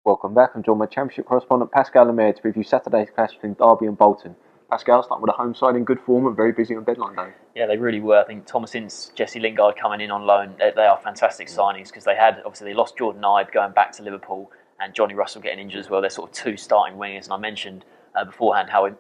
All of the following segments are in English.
Welcome back. I'm joined by Championship correspondent Pascal Lemaire to review Saturday's clash between Derby and Bolton. Pascal, starting with a home side in good form and very busy on deadline day. Yeah, they really were. I think Thomas Ince, Jesse Lingard coming in on loan, they are fantastic signings because they lost Jordan Ibe going back to Liverpool and Johnny Russell getting injured as well. They're sort of two starting wingers, and I mentioned beforehand how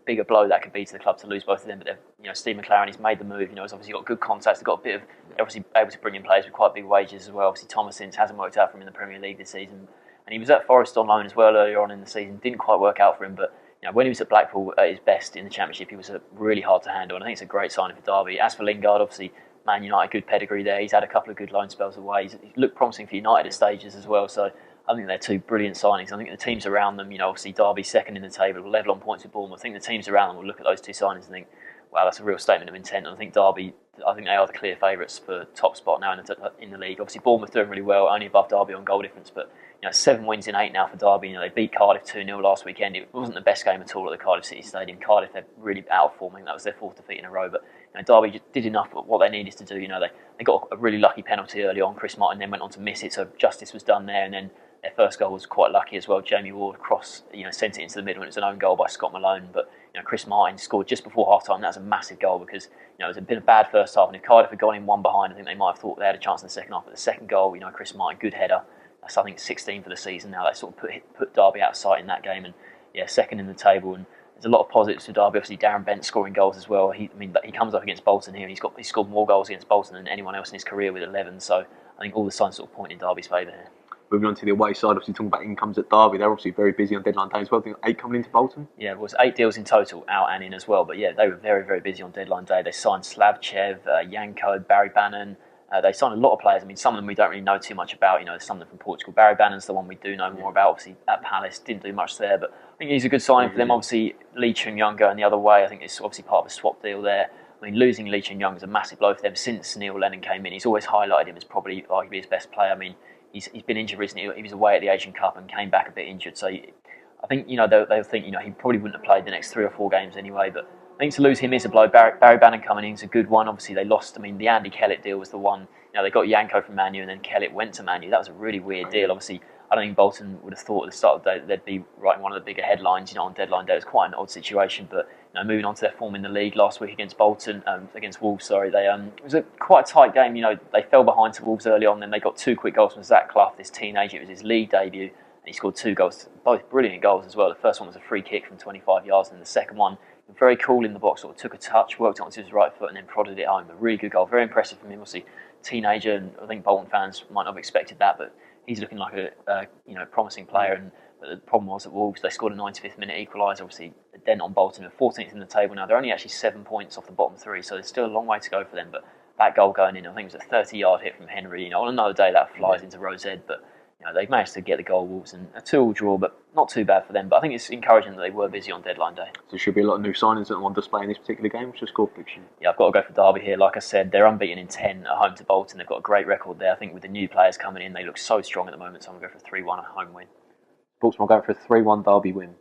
big a blow that could be to the club to lose both of them. But Steve McLaren, he's made the move. He's obviously got good contacts. They've got a bit of obviously able to bring in players with quite big wages as well. Obviously Thomas Ince hasn't worked out for him in the Premier League this season, and he was at Forest on loan as well earlier on in the season. Didn't quite work out for him, but when he was at Blackpool at his best in the Championship, he was really hard to handle, and I think it's a great signing for Derby. As for Lingard, obviously, Man United, good pedigree there. He's had a couple of good loan spells away. He's looked promising for United at stages as well, so I think they're two brilliant signings. I think the teams around them, obviously Derby second in the table, level on points with Bournemouth. I think the teams around them will look at those two signings and think, wow, that's a real statement of intent. And I think Derby, they are the clear favourites for top spot now in the league. Obviously Bournemouth doing really well, only above Derby on goal difference, but 7 wins in 8 now for Derby. They beat Cardiff 2-0 last weekend. It wasn't the best game at all at the Cardiff City Stadium. Cardiff, they're really outperforming. That was their 4th defeat in a row. But Derby just did enough of what they needed to do. They got a really lucky penalty early on. Chris Martin then went on to miss it, so justice was done there. And then their first goal was quite lucky as well. Jamie Ward sent it into the middle, and it was an own goal by Scott Malone. But Chris Martin scored just before half time. That was a massive goal because it was a bit of bad first half. And if Cardiff had gone in one behind, I think they might have thought they had a chance in the second half. But the second goal, Chris Martin, good header. That's, I think, 16 for the season now. They sort of put Derby out of sight in that game, and second in the table. And there's a lot of positives for Derby. Obviously, Darren Bent scoring goals as well. He comes up against Bolton here, and he scored more goals against Bolton than anyone else in his career with 11. So I think all the signs sort of point in Derby's favour here. Moving on to the away side, obviously talking about incomes at Derby, they're obviously very busy on deadline day as well. I think 8 coming into Bolton. Yeah, it was 8 deals in total, out and in as well. But they were very, very busy on deadline day. They signed Slavchev, Yanko, Barry Bannon. They signed a lot of players. Some of them we don't really know too much about. Some of them from Portugal. Barry Bannon's the one we do know more about. Obviously, at Palace, didn't do much there. But I think he's a good signing for them. Obviously, Lee Chung-Young going the other way. I think it's obviously part of a swap deal there. Losing Lee Chung-Young is a massive blow for them since Neil Lennon came in. He's always highlighted him as probably arguably his best player. He's been injured recently. He was away at the Asian Cup and came back a bit injured. So I think they'll think he probably wouldn't have played the next 3 or 4 games anyway. But I think to lose him is a blow. Barry Bannon coming in is a good one. Obviously they lost. The Andy Kellett deal was the one. They got Yanko from Man U and then Kellett went to Man U. That was a really weird deal. Obviously I don't think Bolton would have thought at the start of the day that they'd be writing one of the bigger headlines. On deadline day, it was quite an odd situation. But moving on to their form in the league last week against Wolves. Sorry, it was quite a tight game. They fell behind to Wolves early on. Then they got 2 quick goals from Zach Clough, this teenager. It was his league debut, and he scored 2 goals, both brilliant goals as well. The first one was a free kick from 25 yards, and the second one, very cool in the box. Sort of took a touch, worked onto his right foot, and then prodded it home. A really good goal, very impressive from him. Obviously, teenager, and I think Bolton fans might not have expected that, but he's looking like a promising player. But the problem was at Wolves, they scored a 95th minute equaliser. Obviously, a dent on Bolton. They're 14th in the table now. They're only actually 7 points off the bottom 3, so there's still a long way to go for them. But that goal going in, I think it was a 30-yard hit from Henry. On another day, that flies into Rose Ed, but they've managed to get the goal, Wolves, and a 2-2 draw, but not too bad for them. But I think it's encouraging that they were busy on deadline day. So there should be a lot of new signings on display in this particular game. What's your score prediction? Yeah, I've got to go for Derby here. Like I said, they're unbeaten in 10 at home to Bolton. They've got a great record there. I think with the new players coming in, they look so strong at the moment, so I'm going to go for a 3-1 home win. Sportsman, going for a 3-1 Derby win.